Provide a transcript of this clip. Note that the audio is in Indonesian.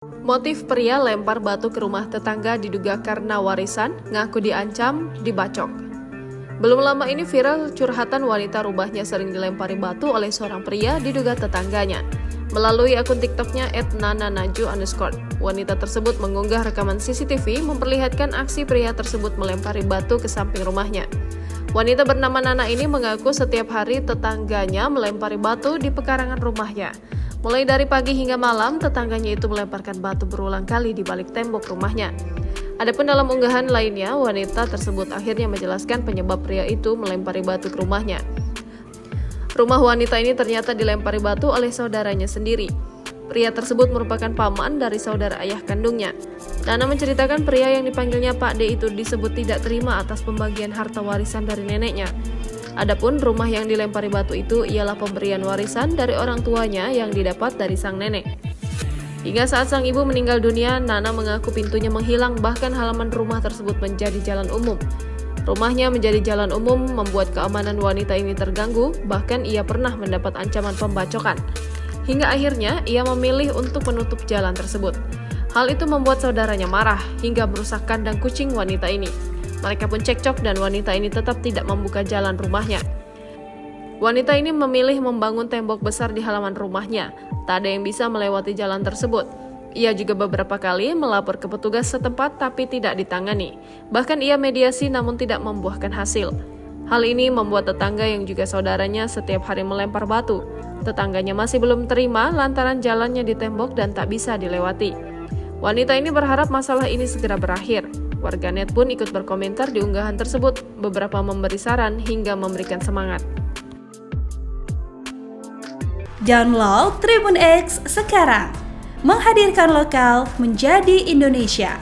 Motif pria lempar batu ke rumah tetangga diduga karena warisan, ngaku diancam, dibacok. Belum lama ini viral curhatan wanita rumahnya sering dilempari batu oleh seorang pria diduga tetangganya. Melalui akun TikToknya @nananaju_, wanita tersebut mengunggah rekaman CCTV memperlihatkan aksi pria tersebut melempari batu ke samping rumahnya. Wanita bernama Nana ini mengaku setiap hari tetangganya melempari batu di pekarangan rumahnya. Mulai dari pagi hingga malam, tetangganya itu melemparkan batu berulang kali di balik tembok rumahnya. Adapun dalam unggahan lainnya, wanita tersebut akhirnya menjelaskan penyebab pria itu melempari batu ke rumahnya. Rumah wanita ini ternyata dilempari batu oleh saudaranya sendiri. Pria tersebut merupakan paman dari saudara ayah kandungnya. Nana menceritakan pria yang dipanggilnya Pak D itu disebut tidak terima atas pembagian harta warisan dari neneknya. Adapun rumah yang dilempari batu itu ialah pemberian warisan dari orang tuanya yang didapat dari sang nenek. Hingga saat sang ibu meninggal dunia, Nana mengaku pintunya menghilang, bahkan halaman rumah tersebut menjadi jalan umum. Rumahnya menjadi jalan umum membuat keamanan wanita ini terganggu, bahkan ia pernah mendapat ancaman pembacokan. Hingga akhirnya ia memilih untuk menutup jalan tersebut. Hal itu membuat saudaranya marah hingga merusak kandang kucing wanita ini. Mereka pun cekcok dan wanita ini tetap tidak membuka jalan rumahnya. Wanita ini memilih membangun tembok besar di halaman rumahnya. Tak ada yang bisa melewati jalan tersebut. Ia juga beberapa kali melapor ke petugas setempat tapi tidak ditangani. Bahkan ia mediasi namun tidak membuahkan hasil. Hal ini membuat tetangga yang juga saudaranya setiap hari melempar batu. Tetangganya masih belum terima lantaran jalannya ditembok dan tak bisa dilewati. Wanita ini berharap masalah ini segera berakhir. Warganet pun ikut berkomentar di unggahan tersebut, beberapa memberi saran hingga memberikan semangat. Download Tribun X sekarang, menghadirkan lokal menjadi Indonesia.